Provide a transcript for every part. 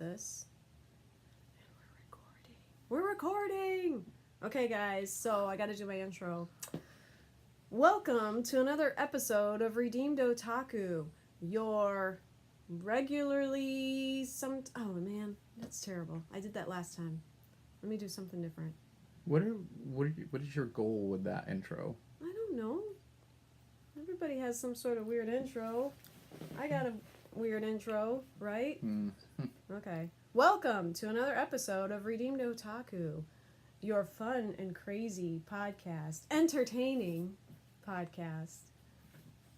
this. And we're recording! Okay, guys, so I gotta do my intro. Welcome to another episode of Redeemed Otaku, your regularly oh man, that's terrible. I did that last time. Let me do something different. What is your goal with that intro? I don't know. Everybody has some sort of weird intro. I got a weird intro, right? Okay. Welcome to another episode of Redeemed Otaku, your fun and crazy podcast, entertaining podcast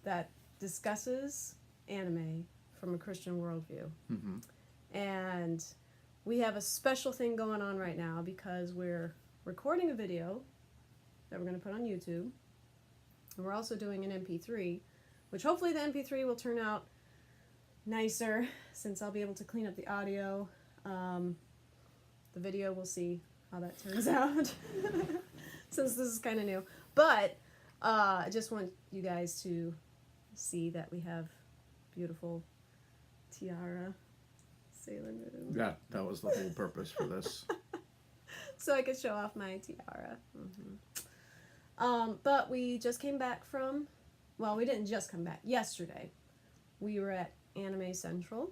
that discusses anime from a Christian worldview. Mm-hmm. And we have a special thing going on right now because we're recording a video that we're going to put on YouTube. And we're also doing an MP3, which hopefully the MP3 will turn out nicer since I'll be able to clean up the audio. The video, we'll see how that turns out since this is kind of new. But I just want you guys to see that we have beautiful tiara Sailor Moon. Yeah, that was the whole purpose for this. So I could show off my tiara. But we just came back from, well, we didn't just come back. Yesterday, we were at Anime Central,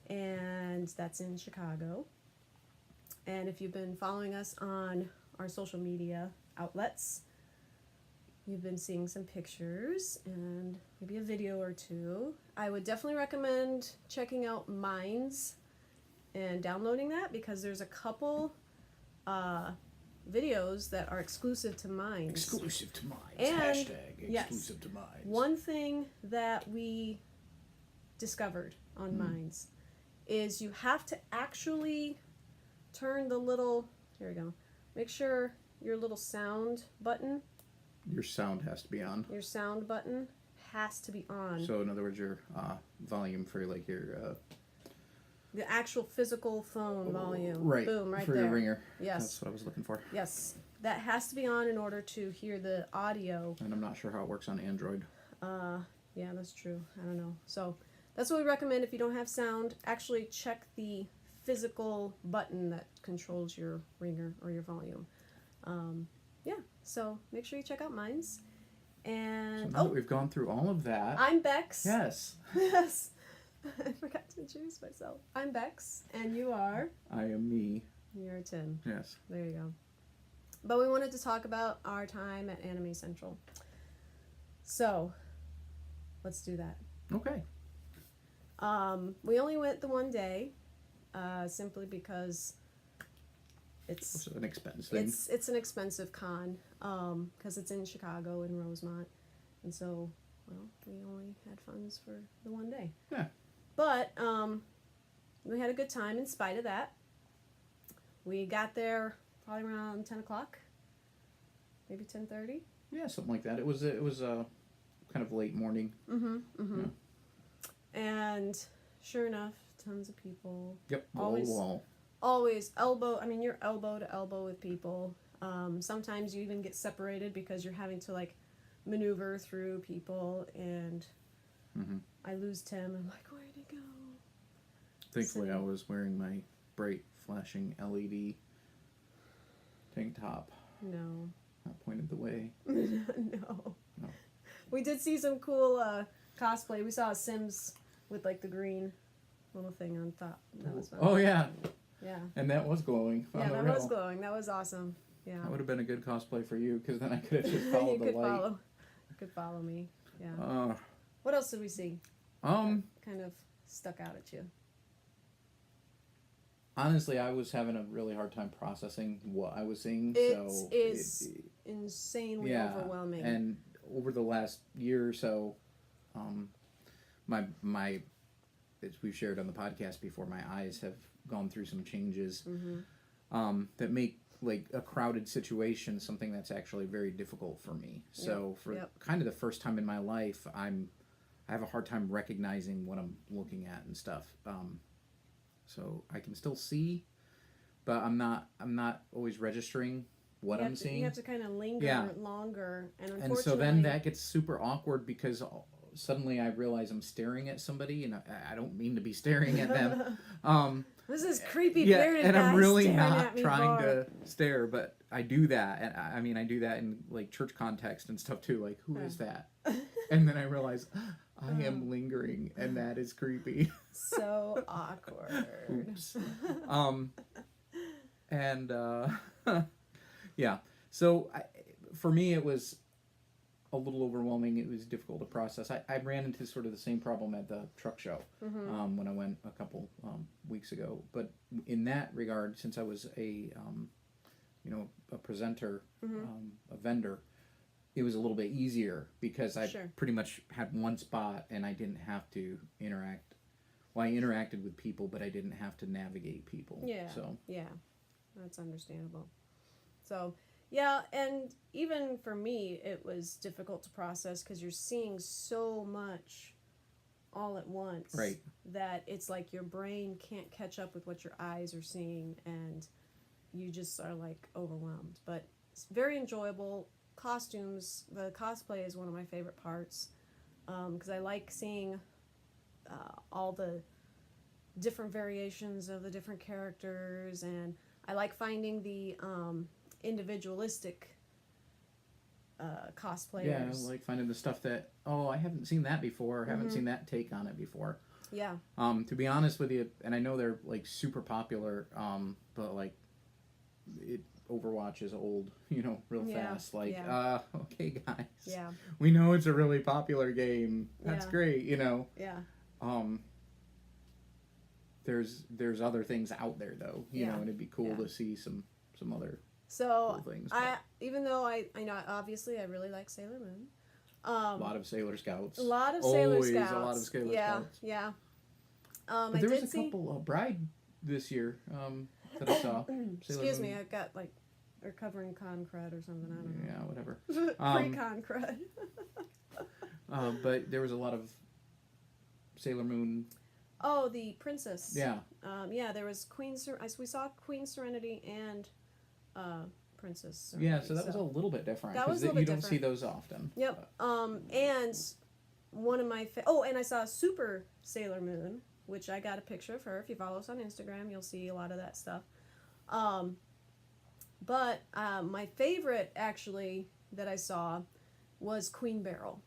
and that's in Chicago. And if you've been following us on our social media outlets, you've been seeing some pictures and maybe a video or two. I would definitely recommend checking out Minds and downloading that because there's a couple videos that are exclusive to Minds. Exclusive to Minds. And, Hashtag exclusive yes, to Minds. One thing that we discovered on Minds is you have to actually turn the little, here we go, make sure your little sound button. Your sound has to be on. Your sound button has to be on. So in other words, your volume for like your... the actual physical phone volume. Right. Boom, right for there. your ringer. Yes. That's what I was looking for. Yes. That has to be on in order to hear the audio. And I'm not sure how it works on Android. Yeah, that's true. I don't know. So that's what we recommend if you don't have sound. Actually check the physical button that controls your ringer or your volume. Yeah, so make sure you check out Minds. And So now that we've gone through all of that. I'm Bex. Yes. Yes. I forgot to introduce myself. I'm Bex, and you are? I am me. You're Tim. Yes. There you go. But we wanted to talk about our time at Anime Central. So, let's do that. Okay. We only went the one day, simply because it's an expense thing. It's an expensive con, because it's in Chicago in Rosemont, and so, well, we only had funds for the one day. Yeah. But we had a good time in spite of that. We got there probably around 10 o'clock, maybe 10:30. Yeah, something like that. It was kind of late morning. Yeah. And sure enough, tons of people. Yep. Always you're elbow to elbow with people. Sometimes you even get separated because you're having to like maneuver through people, and I lose Tim. I'm like, where'd he go? Thankfully, I was wearing my bright flashing LED tank top. No. That pointed the way. No. We did see some cool cosplay. We saw a Sims with like the green little thing on top. That was fun. Oh yeah. Yeah. And that was glowing. Yeah, that was glowing. That was awesome. Yeah. That would have been a good cosplay for you, because then I could have just followed the light. You could follow me. Yeah. What else did we see? Kind of stuck out at you. Honestly, I was having a really hard time processing what I was seeing. It's insanely overwhelming. And over the last year or so, my as we've shared on the podcast before, my eyes have gone through some changes that make like a crowded situation something that's actually very difficult for me. So kind of the first time in my life, I have a hard time recognizing what I'm looking at and stuff. So I can still see, but I'm not always registering what I'm seeing. You have to kind of linger longer, and unfortunately, and so then that gets super awkward because suddenly I realize I'm staring at somebody, and I don't mean to be staring at them. This is creepy Yeah, bearded and I'm guy really staring not at me trying for- to stare, but I do that, and I mean I do that in like church context and stuff too. Like, who is that? And then I realize I am lingering, and that is creepy. So awkward. Oops. And yeah. So for me, it was a little overwhelming. It was difficult to process. I ran into sort of the same problem at the truck show when I went a couple weeks ago. But in that regard, since I was a presenter, a vendor, it was a little bit easier because I pretty much had one spot and I didn't have to interact. Well, I interacted with people, but I didn't have to navigate people. Yeah. So yeah, that's understandable. So. Yeah, and even for me, it was difficult to process because you're seeing so much all at once. Right. That it's like your brain can't catch up with what your eyes are seeing, and you just are like overwhelmed. But it's very enjoyable. Costumes, the cosplay is one of my favorite parts because I like seeing all the different variations of the different characters, and I like finding the individualistic cosplayers. yeah, like finding the stuff that I haven't seen that before, or haven't seen that take on it before. Yeah. To be honest with you, and I know they're like super popular, but like Overwatch is old, real fast. Like, okay, guys. Yeah. We know it's a really popular game. That's Yeah. great, Yeah. There's other things out there though, Yeah. and it'd be cool to see some other So cool things. even though I know obviously I really like Sailor Moon. A lot of Sailor Scouts. A lot of Sailor Always Scouts. a lot of Sailor yeah, Scouts. Yeah. But I there did was a see. couple Bride this year that I saw. Excuse me, I've got like recovering con crud or something. I don't know. Yeah, whatever. Pre-con crud. But there was a lot of Sailor Moon. Oh, the princess. Yeah. Yeah, there was we saw Queen Serenity and Princess Serenity. Yeah, so that was a little bit different. That was a little you bit don't see different. those often. Yep. And one of my and I saw Super Sailor Moon, which I got a picture of her. If you follow us on Instagram, you'll see a lot of that stuff. But my favorite actually that I saw was Queen Beryl.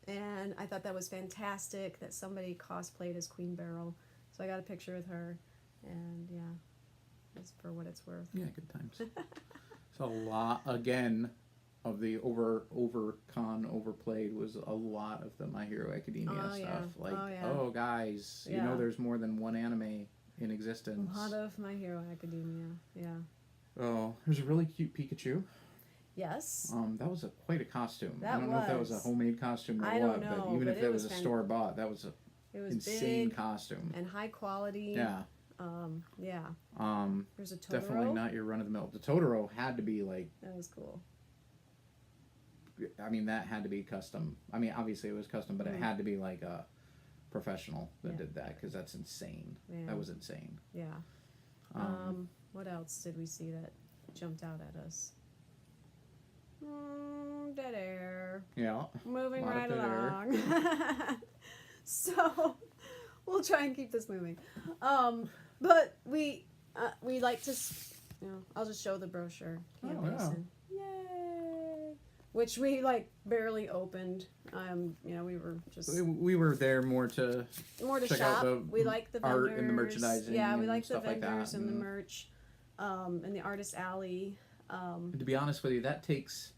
And I thought that was fantastic that somebody cosplayed as Queen Beryl. So I got a picture with her, and yeah, that's for what it's worth. Yeah, good times. So a lot again of the overplayed was a lot of the My Hero Academia stuff. Yeah. Like, guys, Yeah. there's more than one anime in existence. A lot of My Hero Academia, yeah. Oh, there's a really cute Pikachu. Yes. That was quite a costume. That I don't know if that was a was. homemade costume or I what, don't know, but even but if it that was was a store bought, that was a It was insane big costume. and high quality. Yeah. Yeah. There's a Totoro. Definitely not your run of the mill. The Totoro had to be like. That was cool. I mean, that had to be custom. I mean, obviously it was custom, but it had to be like a professional that did that because that's insane. Yeah. That was insane. Yeah. What else did we see that jumped out at us? Dead air. Yeah. Moving Lot of right dead air. along. So we'll try and keep this moving. But we like to, I'll just show the brochure. Camp Acen. Yay! Which we like barely opened. We were just We were there more to check shop. out the We like the vendors. art and the merchandising. Yeah, we and like the stuff like that, vendors and the merch, and the artist alley. And to be honest with you, that takes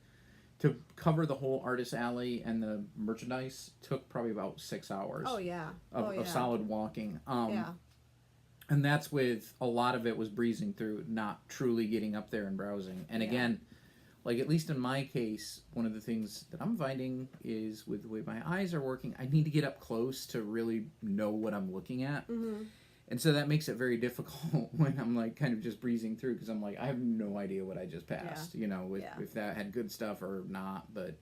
to cover the whole artist alley and the merchandise took probably about 6 hours. Oh yeah. Of solid walking. Yeah. And that's with a lot of it was breezing through, not truly getting up there and browsing. And again, like at least in my case, one of the things that I'm finding is with the way my eyes are working, I need to get up close to really know what I'm looking at. Mm-hmm. And so that makes it very difficult when I'm like kind of just breezing through because I'm like, I have no idea what I just passed, if that had good stuff or not. But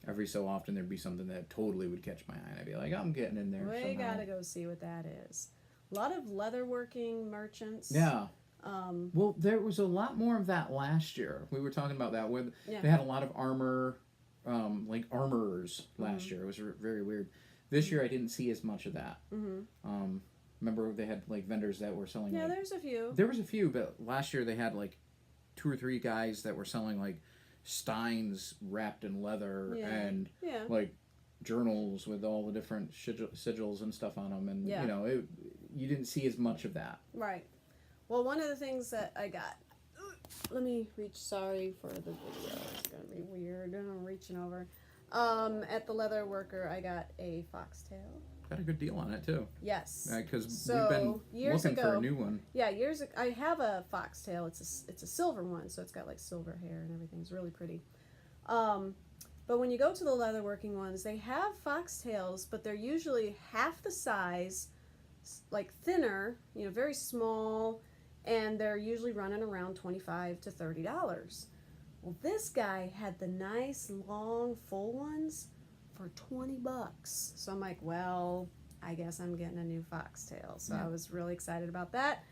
every so often there'd be something that totally would catch my eye. And I'd be like, I'm getting in there. We gotta go see what that is. A lot of leatherworking merchants. Yeah. Well, there was a lot more of that last year. We were talking about that where they had a lot of armor like armorers last year. It was very weird. This year I didn't see as much of that. Remember they had like vendors that were selling. Yeah, like, there's a few. There was a few, but last year they had like 2 or 3 guys that were selling like steins wrapped in leather and like journals with all the different sigils and stuff on them, and you know, you didn't see as much of that. Right. Well, one of the things that I got, let me reach, sorry for the video, it's gonna be weird, I'm reaching over. At the leather worker, I got a foxtail. Got a good deal on it too. Yes. Because we've been looking for a new one. Yeah, years ago, I have a foxtail. It's a silver one, so it's got like silver hair and everything. It's really pretty. But when you go to the leatherworking ones, they have foxtails, but they're usually half the size, like thinner, you know, very small, and they're usually running around $25 to $30. Well, this guy had the nice, long, full ones for $20. So I'm like, well, I guess I'm getting a new foxtail. So I was really excited about that.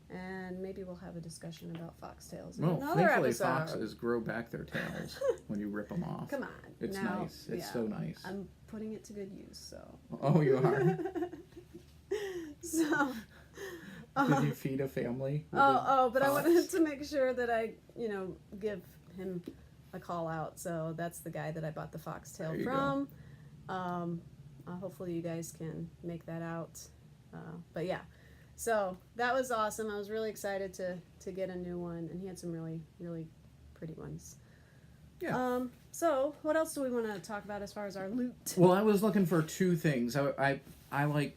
And maybe we'll have a discussion about foxtails in another thankfully episode. Foxes grow back their tails when you rip them off. Come on. It's nice. It's so nice. I'm putting it to good use, so. Oh, you are? So. Did you feed a family? But I wanted to make sure that I, you know, give him a call out. So that's the guy that I bought the foxtail from. Hopefully you guys can make that out. But yeah, so that was awesome. I was really excited to get a new one, and he had some really, really pretty ones. Yeah. So what else do we want to talk about as far as our loot? Well, I was looking for 2 things. I like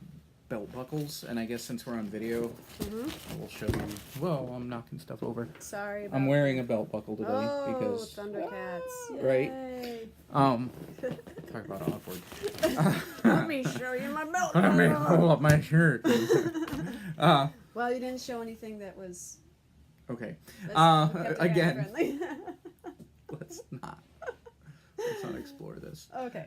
belt buckles, and I guess since we're on video, I will show you. Whoa, I'm knocking stuff over. Sorry about I'm wearing a belt buckle today because Thundercats. Right. Talk about awkward. Let me show you my belt. Let me pull up my shirt. Well, you didn't show anything that was okay. Again. Let's not explore this. Okay.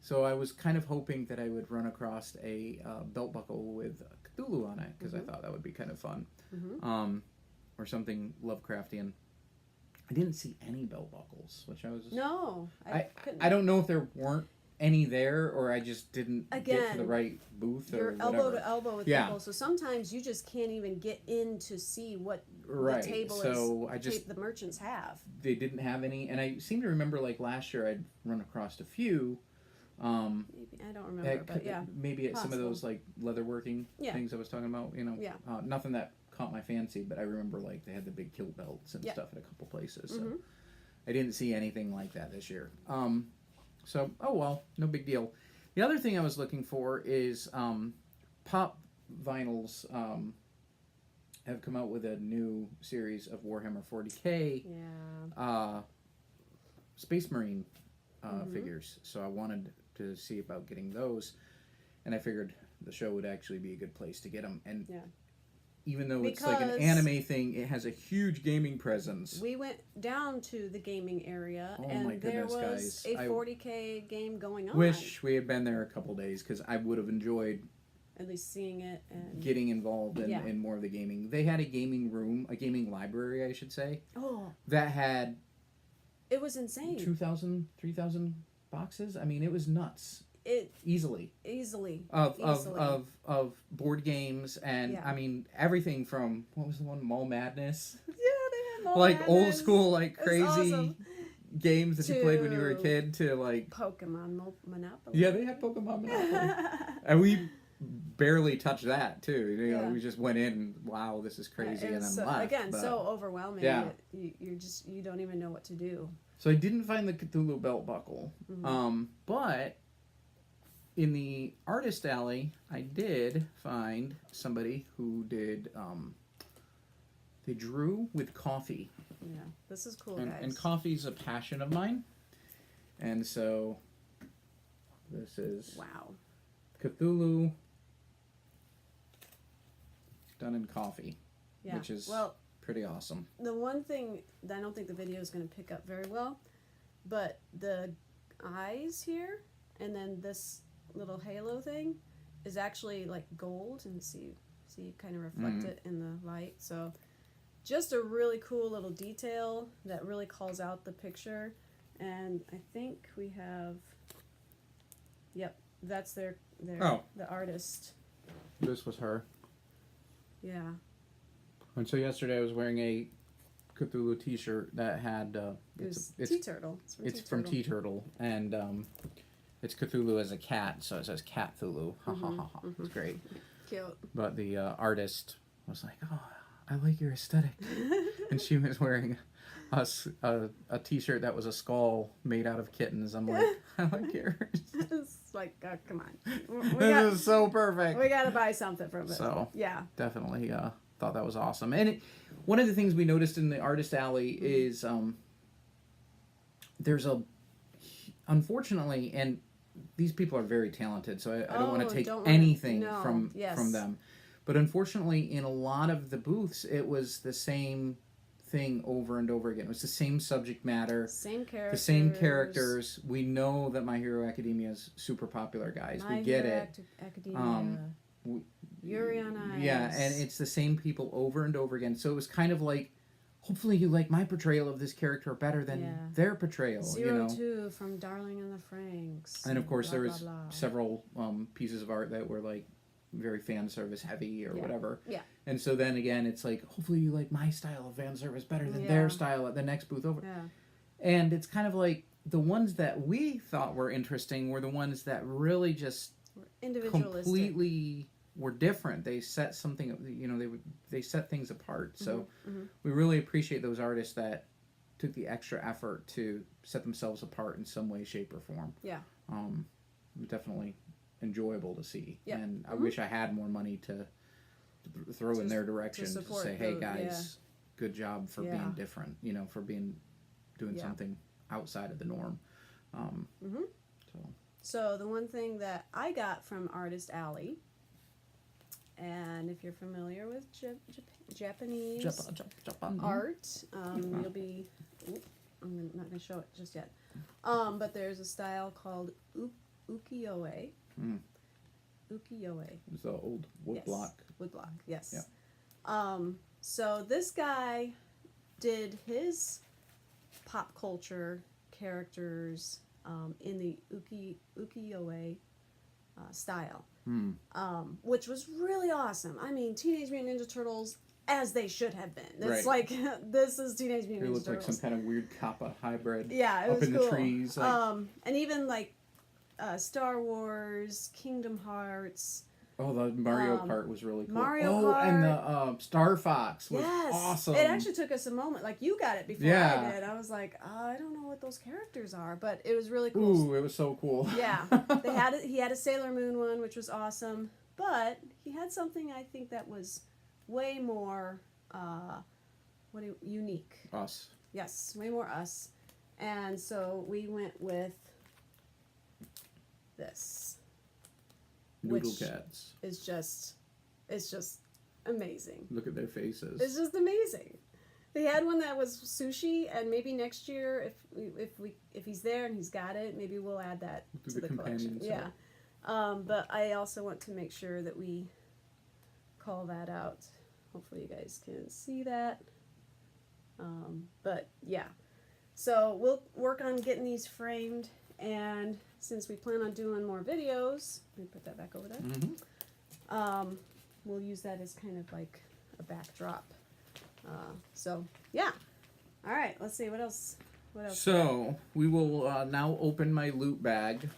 So I was kind of hoping that I would run across a belt buckle with Cthulhu on it, because I thought that would be kind of fun, or something Lovecraftian. I didn't see any belt buckles, which I was I don't know if there weren't any there, or I just didn't get to the right booth. You're or whatever. elbow to elbow with people, so sometimes you just can't even get in to see what the table the merchants have. They didn't have any, and I seem to remember like last year I'd run across a few. Maybe, I don't remember, but yeah. Maybe at some of those like leatherworking things I was talking about, you know. Yeah. Nothing that caught my fancy, but I remember like they had the big kill belts and stuff at a couple places. So I didn't see anything like that this year. So oh well, no big deal. The other thing I was looking for is Pop Vinyls have come out with a new series of Warhammer 40K Space Marine figures. So I wanted to see about getting those, and I figured the show would actually be a good place to get them. And even though it's like an anime thing, it has a huge gaming presence. We went down to the gaming area, and my goodness, there was a 40K game going on. Wish we had been there a couple days, because I would have enjoyed at least seeing it and getting involved in more of the gaming. They had a gaming room, a gaming library, I should say. That had it was insane. 2,000, 3,000 boxes. I mean, it was nuts. Easily of board games, and I mean everything from, what was the one, Mall Madness? Yeah, they had Mall like Madness. Old school, like crazy games that you played when you were a kid, to like Pokemon Monopoly. Yeah, they had Pokemon Monopoly, and we barely touched that too. You know, we just went in and, wow, this is crazy, and then left. Again, so overwhelming. Yeah, you don't even know what to do. So I didn't find the Cthulhu belt buckle, but in the artist alley, I did find somebody who did. They drew with coffee. Yeah, this is cool, guys. And coffee's a passion of mine, and so this is Cthulhu done in coffee, which is pretty awesome. The one thing that I don't think the video is going to pick up very well, but the eyes here, and then this little halo thing is actually like gold, and see you kind of reflect it in the light. So just a really cool little detail that really calls out the picture. And I think we have, yep, that's their Oh. the artist. This was her. Yeah. And so yesterday I was wearing a Cthulhu T-shirt that had It's Tea Turtle. It's from Tea Turtle, and it's Cthulhu as a cat, so it says Cat Thulu. Ha ha ha ha. It's great. Cute. But the artist was like, "Oh, I like your aesthetic," and she was wearing a T-shirt that was a skull made out of kittens. I'm like, I like yours. It's like, come on. This is so perfect. We got to buy something from it. So yeah, definitely thought that was awesome. And one of the things we noticed in the artist alley is there's unfortunately, and these people are very talented, so I don't want to take anything from them. But unfortunately, in a lot of the booths, it was the same thing over and over again. It was the same subject matter, the same characters. We know that My Hero Academia is super popular, guys. We get it. Academia. Yuri on Ice. Yeah, and it's the same people over and over again. So it was kind of like, hopefully you like my portrayal of this character better than their portrayal. 02 from Darling and the Franxx. And of course there was several pieces of art that were like very fan service heavy or whatever. Yeah. And so then again, it's like, hopefully you like my style of fan service better than their style at the next booth over. Yeah. And it's kind of like the ones that we thought were interesting were the ones that really just completely were different. They set something, they set things apart. So we really appreciate those artists that took the extra effort to set themselves apart in some way, shape, or form. Yeah. Definitely enjoyable to see. Yep. And I wish I had more money to throw in their direction to say, hey guys, good job for being different, for doing something outside of the norm. So the one thing that I got from Artist Alley, and if you're familiar with Japanese art, you'll be, I'm not going to show it just yet, but there's a style called Ukiyo-e. Ukiyo-e. It's the old wood block. Wood block, yes. Yeah. So this guy did his pop culture characters in the Ukiyo-e style, which was really awesome. I mean, Teenage Mutant Ninja Turtles as they should have been. It's like, this is Teenage Mutant Ninja Turtles. It looked like some kind of weird Kappa hybrid. Yeah, it up was in cool. the trees. Like... and even like Star Wars, Kingdom Hearts. Oh, the Mario part was really cool. Mario Kart. And the Star Fox was awesome. It actually took us a moment. Like, you got it before I did. I was like, I don't know what those characters are, but it was really cool. Ooh, it was so cool. Yeah. He had a Sailor Moon one, which was awesome, but he had something I think that was way more unique. Us. Yes, way more us. And so we went with this. Noodle cats. It's just amazing. Look at their faces. It's just amazing. They had one that was sushi, and maybe next year, if he's there and he's got it, maybe we'll add that to the collection. Yeah. But I also want to make sure that we call that out. Hopefully you guys can see that. But yeah. So we'll work on getting these framed, and since we plan on doing more videos, let me put that back over there. We'll use that as kind of like a backdrop. So yeah. All right. Let's see what else. So we will now open my loot bag,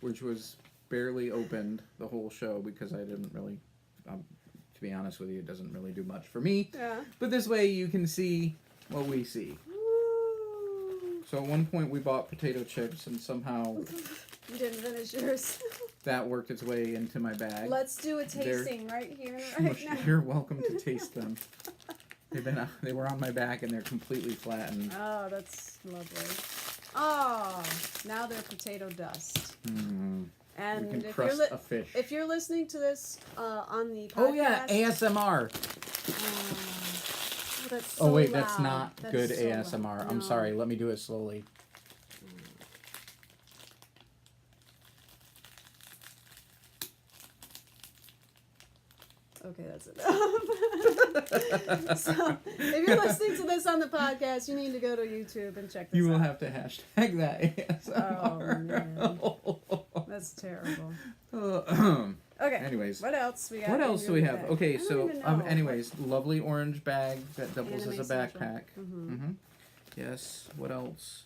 which was barely opened the whole show because I didn't really. To be honest with you, it doesn't really do much for me. Yeah. But this way you can see what we see. So at one point we bought potato chips and somehow you didn't finish yours. That worked its way into my bag. Let's do a tasting right here, right now. You're welcome to taste them. They were on my back and they're completely flattened. Oh, that's lovely. Oh, now they're potato dust. And we can crust a fish. If you're listening to this on the podcast, oh yeah, ASMR. That's so wait, loud. That's not good so ASMR. Loud. I'm sorry. Let me do it slowly. Okay. Okay, that's enough. So, if you're listening to this on the podcast, you need to go to YouTube and check this out. You will have to hashtag that ASMR. Oh, man. That's terrible. Okay. Anyways. What else we got? What else do we have? Bag? Okay, I don't so, even know. anyways, lovely orange bag that doubles Anime as a Central. backpack. Mm-hmm. Yes, what else?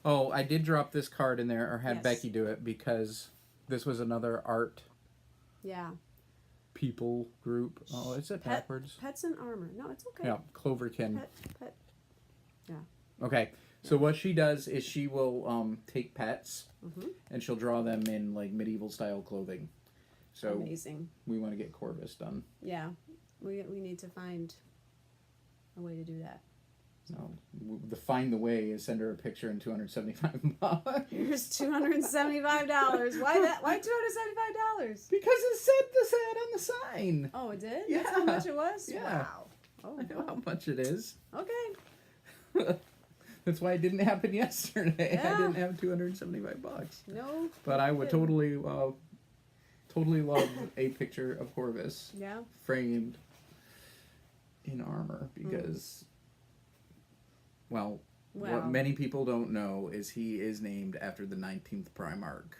Oh, I did drop this card in there, or had Yes. Becky do it, because this was another art Yeah. people group. Oh, is it backwards? Pets in armor. No, it's okay. Yeah, Cloverkin. Pet. Okay, so what she does is she will take pets, Mm-hmm. and she'll draw them in, like, medieval style clothing. So Amazing. we want to get Corvus done. Yeah. We need to find a way to do that. No, find the way is send her a picture and $275. Here's $275. Why that? Why $275? Because it said the ad on the sign. Oh, it did? Yeah. That's how much it was? Yeah. Wow. Oh, I know how much it is. okay. That's why it didn't happen yesterday. Yeah. I didn't have $275. No. But I would totally love a picture of Corvus Yeah. framed in armor because, well, what many people don't know is he is named after the 19th Primarch,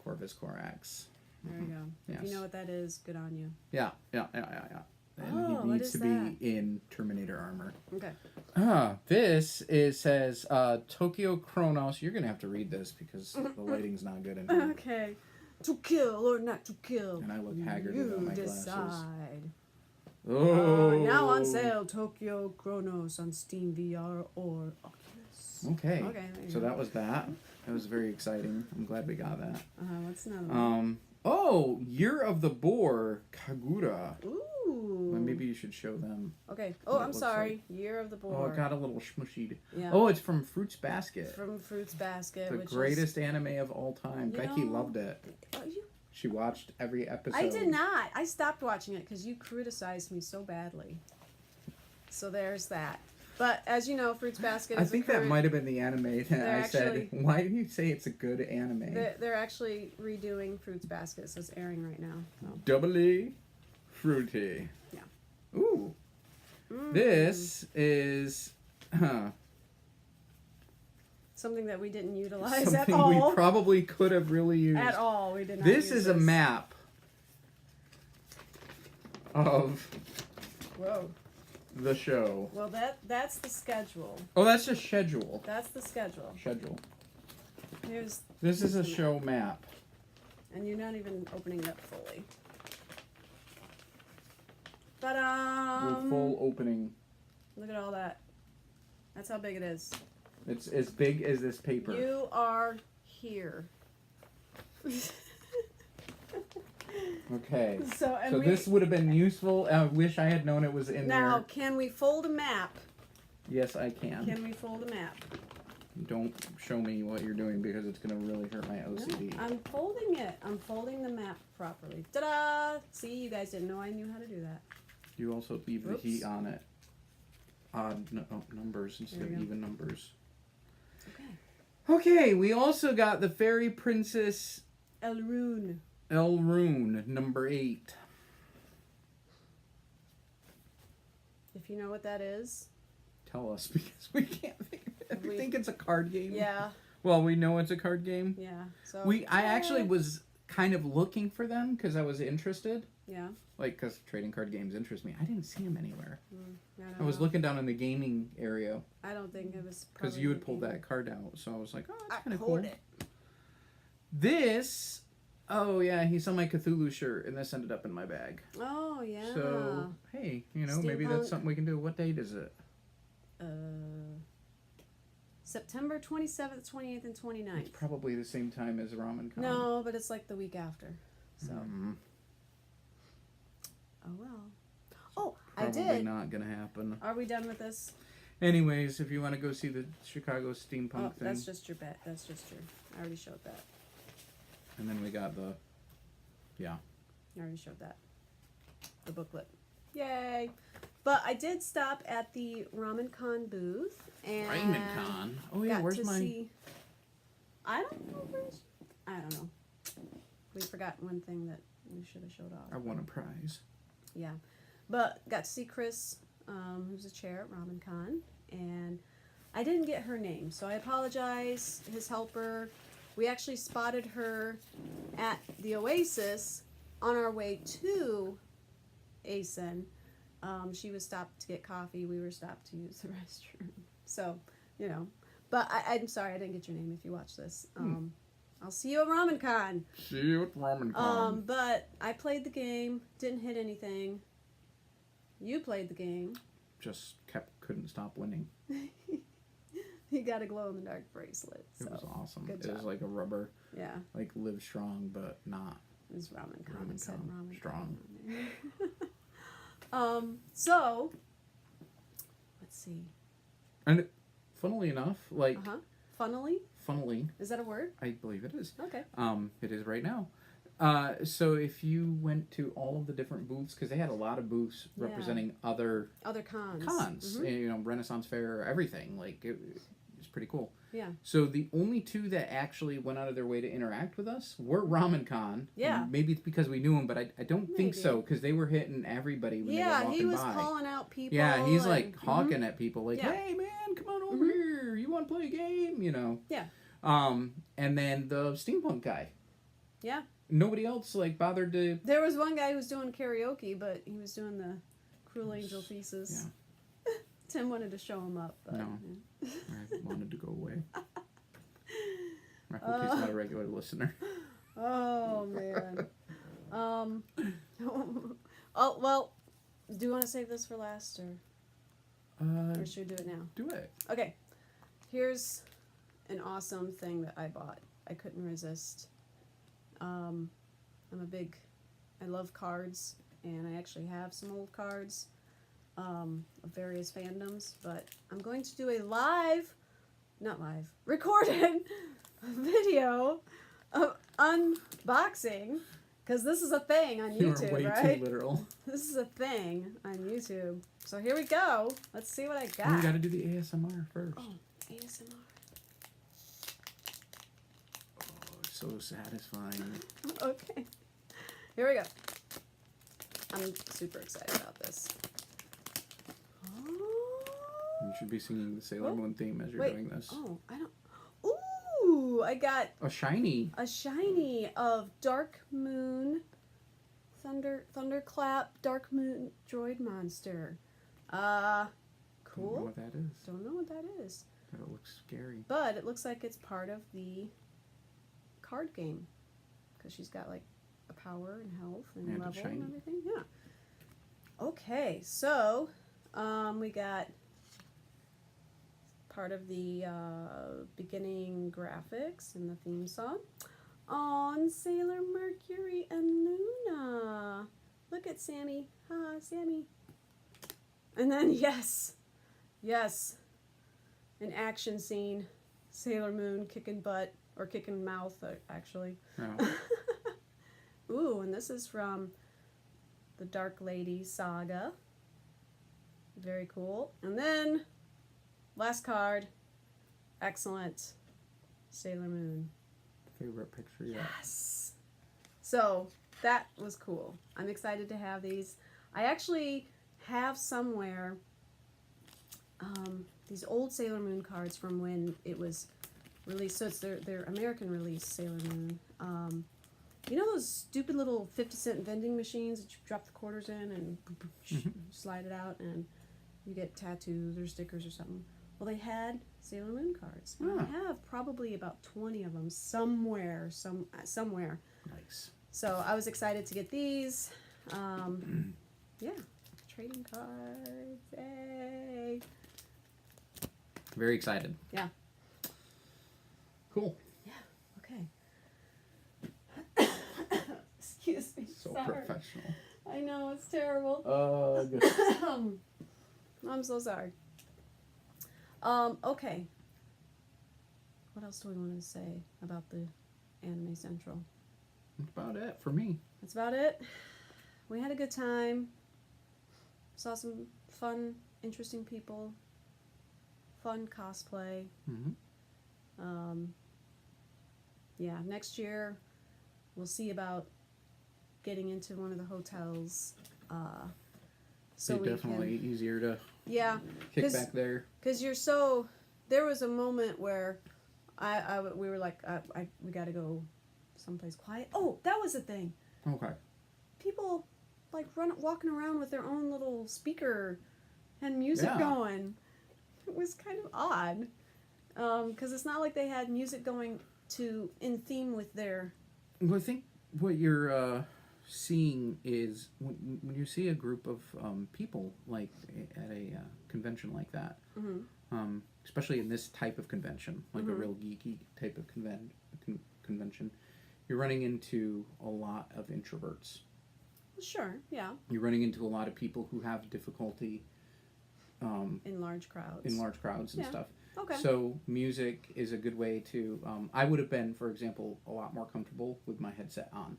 Corvus Corax. There you go. Yes. If you know what that is, good on you. Yeah. And Oh, he what needs is to that? be in Terminator armor. Okay. This says Tokyo Chronos. You're gonna have to read this because the lighting's not good in here. Okay. To kill or not to kill. And I look haggard without my glasses. Decide. Oh. Now on sale, Tokyo Chronos on Steam VR or Oculus. Okay. Okay. There you So go. that was that. That was very exciting. I'm glad we got that. What's another one? Oh, Year of the Boar, Kagura. Ooh. Well, maybe you should show them. Okay. what Oh, it I'm looks sorry. Year of the Oh, Boar. it got a little smushied. Yeah. Oh, it's from Fruits Basket. From Fruits Basket. The which greatest anime of all time. You Becky know, loved it. She watched every episode. I did not. I stopped watching it because you criticized me so badly. So there's that. But as you know, Fruits Basket is I think that might have been the anime that I said, why do you say it's a good anime? They're actually redoing Fruits Basket, so it's airing right now. So. Doubly fruity. Yeah. Ooh. This is something that we didn't utilize something at all. we probably could have really used. At all, we did not This use is a map of Whoa. the show. Well, that's the schedule. Oh, that's just schedule. That's the schedule. Schedule. Here's. This is a show map. And you're not even opening it up fully. But With full opening. look at all that. That's how big it is. It's as big as this paper. You are here. Okay. So this would have been useful. I wish I had known it was in now, there. can we fold a map? Yes, I can. Can we fold a map? Don't show me what you're doing because it's going to really hurt my OCD. No, I'm folding it. I'm folding the map properly. Ta-da! See, you guys didn't know I knew how to do that. You also leave the heat on it. Odd numbers instead of even numbers. Okay. Okay, we also got the Fairy Princess Elrune. Elrune, number 8. If you know what that is. Tell us because we can't think of it. We think it's a card game. Yeah. Well, we know it's a card game. Yeah. So. I actually was kind of looking for them because I was interested. Yeah. Like, because trading card games interest me. I didn't see them anywhere. I I was looking down in the gaming area. I don't think it was. Because you had pulled that card out. So I was like, oh, that's kind of cool. pulled it. This, oh yeah, he saw my Cthulhu shirt and this ended up in my bag. Oh, yeah. So, hey, maybe that's Steampunk. something we can do. What date is it? September 27th, 28th, and 29th. It's probably the same time as Ramen Con. No, but it's like the week after. So. Oh, well. Oh, Probably I did. not going to happen. Are we done with this? Anyways, if you want to go see the Chicago steampunk Oh, thing. that's just your bet. That's just your. I already showed that. And then we got the, yeah. I already showed that. The booklet. Yay! But I did stop at the Ramen Con booth and Ramen Con? Oh yeah, got where's to my... see. I don't know. I don't know. We forgot one thing that we should have showed off. I won a prize. Yeah. But got to see Chris, who's a chair at Ramen Con, and I didn't get her name, so I apologize. His helper. We actually spotted her at the Oasis on our way to Acen. She was stopped to get coffee. We were stopped to use the restroom. So, you know. But I'm sorry I didn't get your name if you watch this. I'll see you at Ramen Con. See you at Ramen Con. But I played the game. Didn't hit anything. You played the game. Just couldn't stop winning. You got a glow-in-the-dark bracelet. So. It was awesome. Good It job. was like a rubber. Yeah. Like live strong, but not. It was Ramen Con. Ramen It said Con. Ramen Strong. Con. So, let's see. And funnily enough, like Funnily? funnily, Is that a word? I believe it is. Okay. It is right now. So if you went to all of the different booths, because they had a lot of booths representing other cons. you know, Renaissance Fair, everything. Like it was pretty cool. Yeah. So the only two that actually went out of their way to interact with us were Ramen Con. Yeah. And maybe it's because we knew him, but I don't think Maybe. so, because they were hitting everybody when they were Yeah, walking he was by. calling out people. Yeah, he's and, like hawking at people, like, Yeah. "Hey man, come on over here. You want to play a game?" You know. Yeah. And then the steampunk guy. Yeah. Nobody else like bothered to. There was one guy who was doing karaoke, but he was doing the Cruel Angel Thesis. Yeah. Tim wanted to show him up. But, No. I wanted to go away. I hope he's not a regular listener. Oh man. Oh well. Do you want to save this for last, or should we do it now? Do it. Okay. Here's an awesome thing that I bought. I couldn't resist. I love cards, and I actually have some old cards of various fandoms, but I'm going to do a recorded video of unboxing, because this is a thing on You YouTube, are way right? too literal. This is a thing on YouTube. So here we go. Let's see what I got. We got to do the ASMR first. Oh, ASMR. Oh, so satisfying. Okay. Here we go. I'm super excited about this. Oh. You should be singing the Sailor Moon theme as you're doing this. Oh, I don't. Ooh, I got A shiny. a shiny of Dark Moon, Thunderclap, Dark Moon Droid Monster. Don't know Cool. what that is. Don't know what that is, But it looks scary. but it looks like it's part of the card game, because she's got like a power and health and And a level shiny. and everything. Yeah. Okay, so we got part of the beginning graphics in the theme song on Sailor Mercury and Luna. Look at Sammy. Ha, Sammy. And then, yes, an action scene. Sailor Moon kicking butt, or kicking mouth, actually. Oh. Ooh, and this is from the Dark Lady Saga. Very cool. And then, last card, excellent, Sailor Moon. Favorite picture yet. Yes! So, that was cool. I'm excited to have these. I actually have somewhere these old Sailor Moon cards from when it was released. So it's their American release, Sailor Moon. You know those stupid little 50-cent vending machines that you drop the quarters in and slide it out and you get tattoos or stickers or something? Well, they had Sailor Moon cards. And I have probably about 20 of them somewhere. Nice. So I was excited to get these. Yeah, trading cards. Yay! Very excited. Yeah. Cool. Okay. Excuse me. So sorry. professional. I know, it's terrible. Good. I'm so sorry. Okay. What else do we want to say about the Anime Central? That's about it for me. That's about it. We had a good time. Saw some fun, interesting people. Fun cosplay. Mm-hmm. Yeah, next year we'll see about getting into one of the hotels. So It's we definitely easier to yeah, kick back there. because you're so. There was a moment where we were like, we got to go someplace quiet. Oh, that was the thing. Okay. People like walking around with their own little speaker and music Yeah. going. It was kind of odd because it's not like they had music going in theme with their. Well, I think what you're seeing is when you see a group of people like at a convention like that, Mm-hmm. Especially in this type of convention, like a Mhm. real geeky type of convention, you're running into a lot of introverts. Sure, yeah. You're running into a lot of people who have difficulty In large crowds. and Yeah. stuff. Okay. So music is a good way to. I would have been, for example, a lot more comfortable with my headset on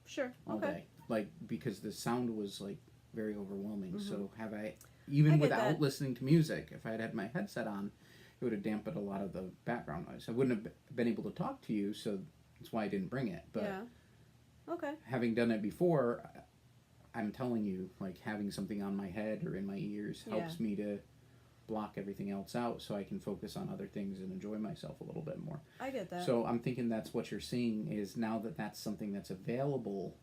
Sure. all Okay. day, like because the sound was like very overwhelming. Mhm. So have I, I even get without that. listening to music, if I had my headset on, it would have dampened a lot of the background noise. I wouldn't have been able to talk to you, so that's why I didn't bring it. But Yeah. Okay. having done it before, I'm telling you, like having something on my head or in my ears helps me to block everything else out so I can focus on other things and enjoy myself a little bit more. I get that. So I'm thinking that's what you're seeing is now that that's something that's available,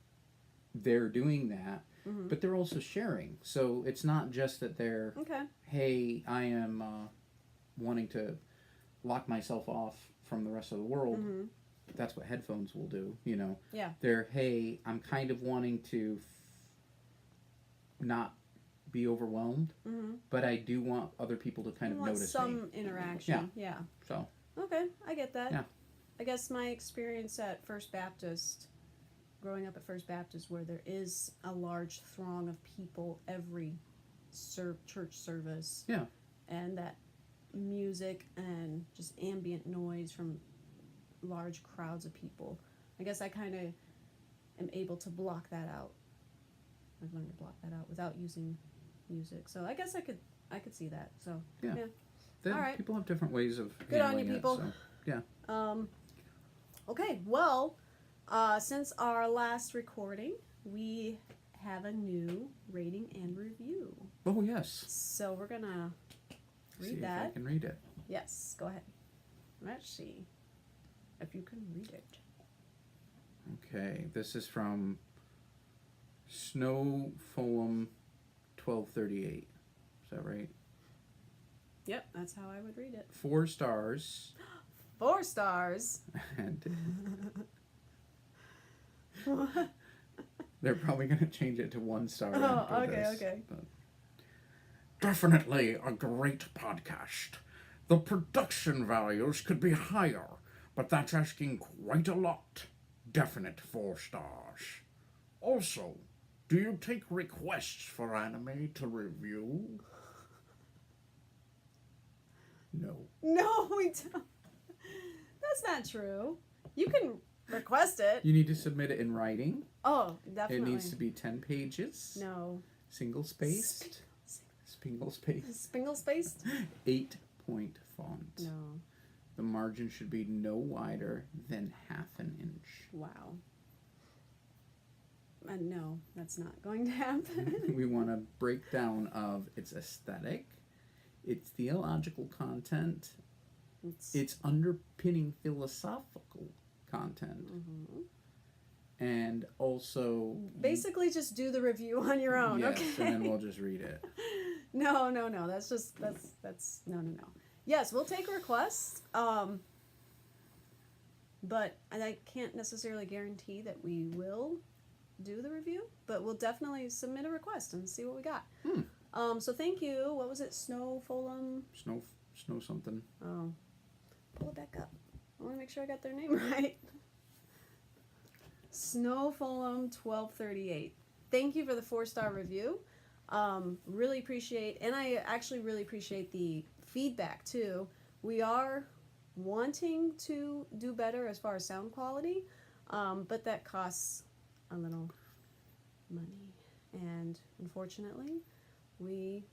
they're doing that, Mhm. but they're also sharing. So it's not just that they're, Okay. hey, I am wanting to lock myself off from the rest of the world. Mhm. That's what headphones will do, you know. Yeah. They're, hey, I'm kind of wanting to not be overwhelmed, Mhm. but I do want other people to kind You of want notice some me. interaction. Yeah. So Okay, I get that. Yeah. I guess my experience at First Baptist, growing up at First Baptist, where there is a large throng of people every church service. Yeah. And that music and just ambient noise from large crowds of people. I guess I kind of am able to block that out. I've learned to block that out without using music. So I guess I could see that. So All right. People have different ways of Good on handling you, it, people. so. Okay, well, since our last recording, we have a new rating and review. Oh yes. So we're gonna See read if I that. can read it. Yes, go ahead. Let's see if you can read it. Okay, this is from Snow Fulham 1238. Is that right? Yep, that's how I would read it. 4 stars. 4 stars. And they're probably going to change it to 1 star. Oh, after okay, this, okay. but- Definitely a great podcast. The production values could be higher, but that's asking quite a lot. Definite 4 stars. Also, do you take requests for anime to review? No. No, we don't. That's not true. You can request it. You need to submit it in writing. Oh, definitely. It needs to be 10 pages. No. Single spaced. Single spaced. Spingle spaced? 8-point font. No. The margin should be no wider than ½ an inch. Wow. No, that's not going to happen. We want a breakdown of its aesthetic, its theological content, its underpinning philosophical content, and also basically just do the review on your own. yes, Okay. and then we'll just read it. No. That's no. Yes, we'll take requests. But I can't necessarily guarantee that we will do the review, but we'll definitely submit a request and see what we got. So thank you. What was it? Snow Fulham? Snow something. Oh. Pull it back up. I want to make sure I got their name right. Snow Fulham 1238. Thank you for the 4-star review. Really appreciate, and I actually really appreciate the feedback too. We are wanting to do better as far as sound quality, but that costs a little money, and unfortunately, we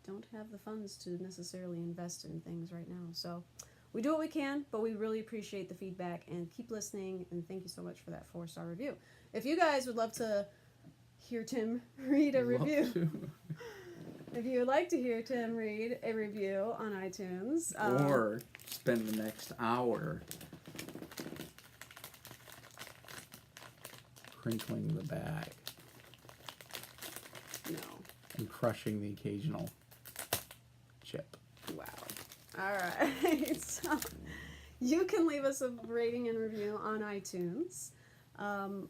don't have the funds to necessarily invest in things right now. So we do what we can, but we really appreciate the feedback and keep listening. And thank you so much for that 4-star review. If you guys would love to hear Tim read a review, if you would like to hear Tim read a review on iTunes, or spend the next hour crinkling the bag and crushing the occasional chip. Wow. All right. So you can leave us a rating and review on iTunes.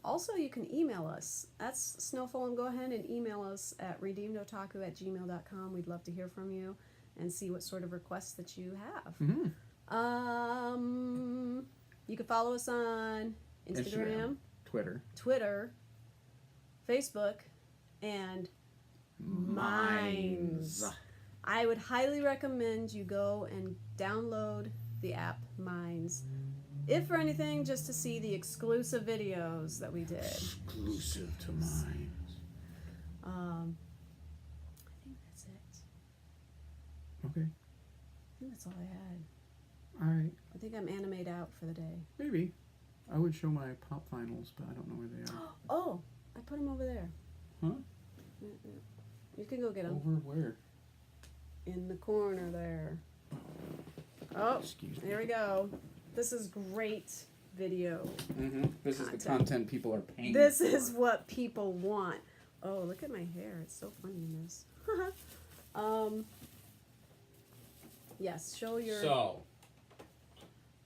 Also, you can email us. That's Snowfall. Go ahead and email us at redeemedotaku@gmail.com. We'd love to hear from you and see what sort of requests that you have. Mm-hmm. You can follow us on Instagram, Twitter, Facebook, and Minds. I would highly recommend you go and download the app Minds. If for anything, just to see the exclusive videos that we did. Exclusive to Minds. I think that's it. Okay. I think that's all I had. All right. I think I'm animate out for the day. Maybe. I would show my pop finals, but I don't know where they are. Oh, I put them over there. Huh? You can go get them. Over where? In the corner there. Oh, excuse me. There we go. This is great video. Mm-hmm. This is the content people are paying This for. is what people want. Oh, look at my hair. It's so funny in this. Yes, show your... So,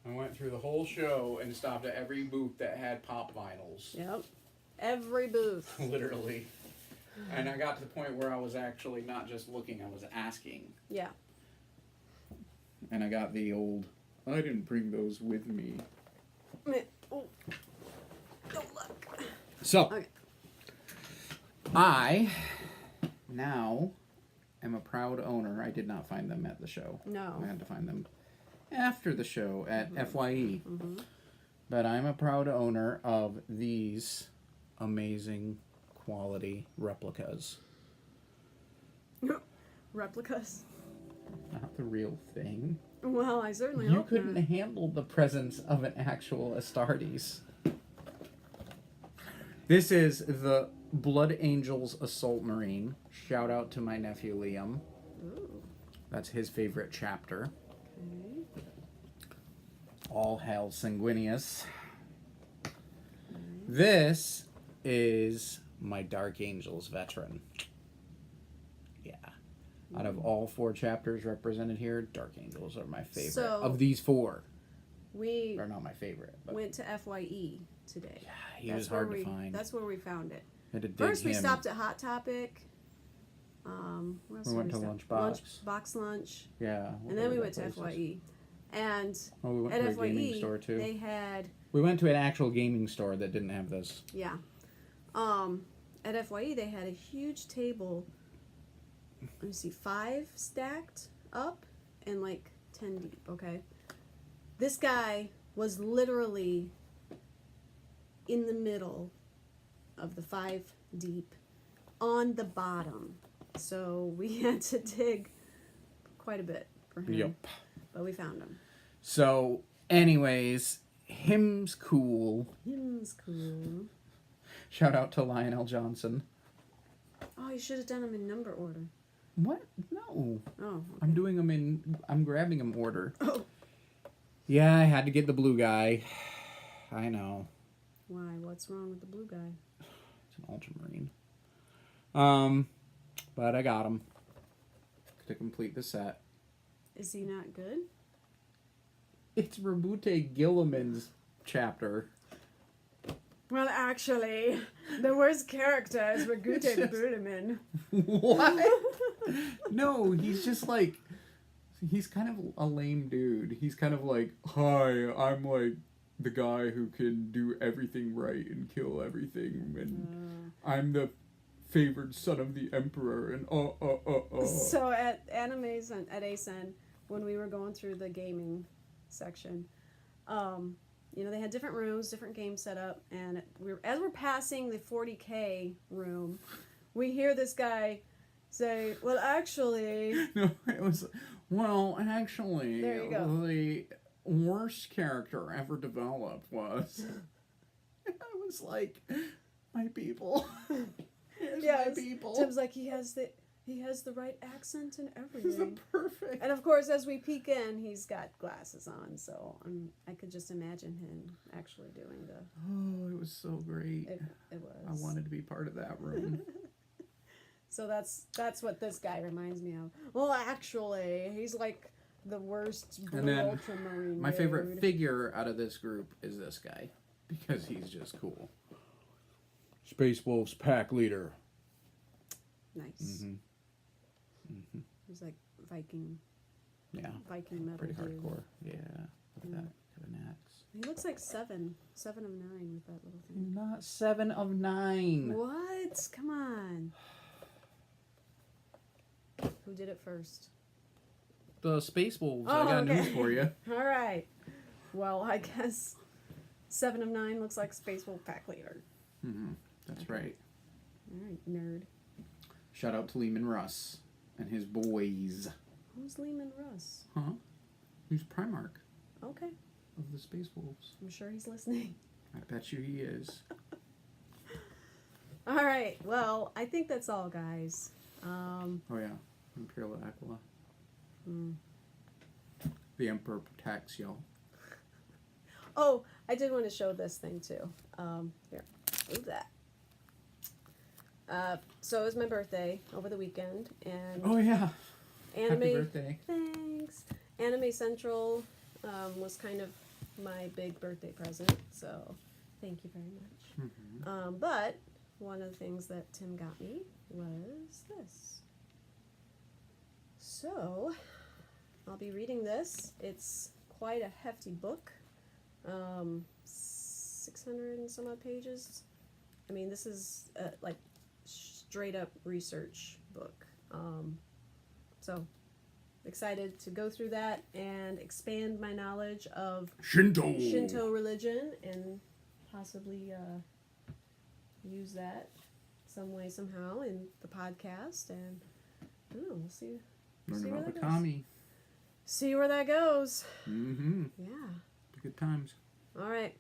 I went through the whole show and stopped at every booth that had pop vinyls. Yep. Every booth. Literally. And I got to the point where I was actually not just looking, I was asking. Yeah. And I got the old, I didn't bring those with me. Oh. Don't look. So, okay. I now am a proud owner. I did not find them at the show. No. I had to find them after the show at FYE. Mm-hmm. But I'm a proud owner of these amazing quality replicas. Replicas? Not the real thing. Well, I certainly You hope couldn't not. handle the presence of an actual Astartes. This is the Blood Angels Assault Marine. Shout out to my nephew Liam. Ooh. That's his favorite chapter. Okay. All hail Sanguinius. This is my Dark Angels veteran. Yeah. Out of all 4 chapters represented here, Dark Angels are my favorite. So, of these 4. We They're not my favorite. But went to FYE today. yeah, he was hard to find. That's where we found it. Had to dig First, we him. stopped at Hot Topic. Where else We did went to stop? Lunchbox. Box Lunch. Yeah. And then we went to FYE. And Oh, we went at to a FYE, gaming store too. they had... We went to an actual gaming store that didn't have this. Yeah. At FYE, they had a huge table. Let me see, 5 stacked up and like 10 deep, okay? This guy was literally in the middle of the 5 deep on the bottom. So we had to dig quite a bit for him. Yep. But we found him. So, anyways, him's cool. Him's cool. Shout out to Lionel Johnson. Oh, you should have done them in number order. What? No. Oh. Okay. I'm doing them in... I'm grabbing them order. Oh. Yeah, I had to get the blue guy. I know. Why? What's wrong with the blue guy? It's an ultramarine. But I got him to complete the set. Is he not good? It's Rabute Gilliman's chapter. Well, actually, the worst character is Ragute Just- Buliman. What? No, he's just like... He's kind of a lame dude. He's kind of like, hi, I'm like the guy who can do everything right and kill everything, and I'm the favored son of the emperor, and So at Acen, when we were going through the gaming section, you know, they had different rooms, different games set up, and as we're passing the 40K room, we hear this guy say, well, actually... No, it was... Well, actually... There you go. worst character ever developed was, I was like, my people. Yes, my people. Tim's like, he has the right accent and He's the everything. perfect. And of course, as we peek in, he's got glasses on, so I could just imagine him actually doing the. Oh, it was so great. It was. I wanted to be part of that room. So that's what this guy reminds me of. Well, actually, he's like the worst blue And then ultramarine. My favorite dude. figure out of this group is this guy because he's just cool. Space Wolf's pack leader. Nice. He's like Viking Yeah, metal. pretty dude. hardcore. Yeah, look at that. Got an axe. He looks like 7 of 9 with that little thing. Not 7 of 9. What? Come on. Who did it first? The Space Wolves. Oh, I got okay. news for you. All right. Well, I guess 7 of 9 looks like Space Wolf pack leader. That's right. All right, nerd. Shout out to Lehman Russ and his boys. Who's Lehman Russ? Huh? Who's Primarch Okay, of the Space Wolves? I'm sure he's listening. I bet you he is. All right. Well, I think that's all, guys. Oh yeah, Imperial Aquila. The Emperor protects y'all. Oh, I did want to show this thing too. Here, move that. So it was my birthday over the weekend, and Oh yeah. Anime. Happy birthday. Thanks. Anime Central was kind of my big birthday present, so thank you very much. But one of the things that Tim got me was this. So I'll be reading this. It's quite a hefty book. 600 and some odd pages. I mean, this is like straight up research book. So excited to go through that and expand my knowledge of Shinto religion and possibly use that some way somehow in the podcast, and I don't know, we'll see. Learn see where about that Wakami. See where that goes. Mm-hmm. Yeah. Good times. All right.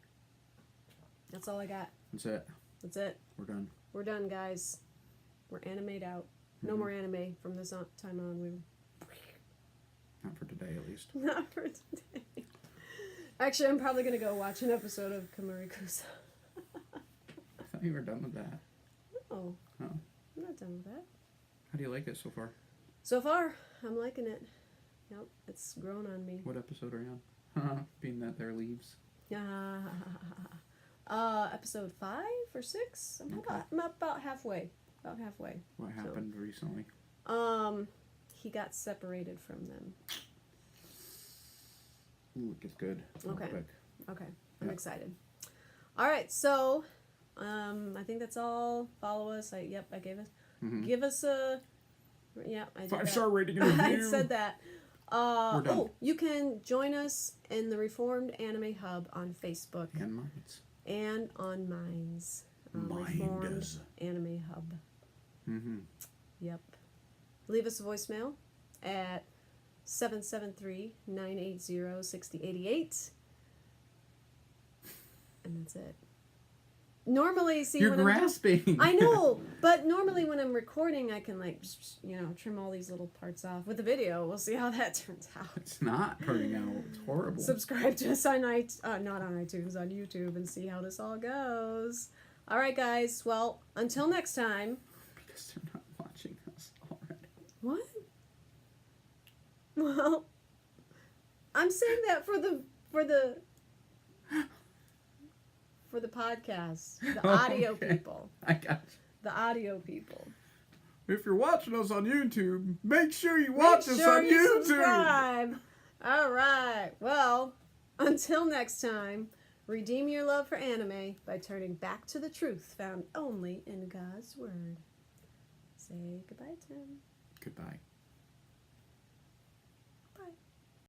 That's all I got. That's it. That's it. We're done. We're done, guys. We're animate out. No more anime from this time on. We Not for today, at least. not for today. Actually, I'm probably gonna go watch an episode of Kamurikusa. I thought you were done with that. Oh. Oh. I'm not done with that. How do you like it so far? So far, I'm liking it. Yep, it's grown on me. What episode are you on? Being that there leaves. Episode 5 or 6? I'm about halfway. About halfway. What happened recently? He got separated from them. Ooh, it gets good. Real Okay. quick. Okay, I'm Yeah. excited. All right, so I think that's all. Follow us. I gave us. Give us a. Yeah, I did 5-star rating and I review. said that. We're done. Oh, you can join us in the Reformed Anime Hub on Facebook And Minds. and on Minds. Minds. Reformed Anime Hub. Mm-hmm. Yep. Leave us a voicemail at 773-980-6088. And that's it. Normally, see, You're when grasping. I know, but normally when I'm recording, I can trim all these little parts off. With the video, we'll see how that turns out. It's not turning out. It's horrible. Subscribe to us on not on iTunes, on YouTube, and see how this all goes. All right, guys. Well, until next time. Because they're not watching us already. What? Well, I'm saying that for the podcast, the audio Okay. people, I got you. the audio people. If you're watching us on YouTube, make sure you watch us on YouTube. Subscribe. All right. Well, until next time, redeem your love for anime by turning back to the truth found only in God's Word. Say goodbye, Tim. Goodbye.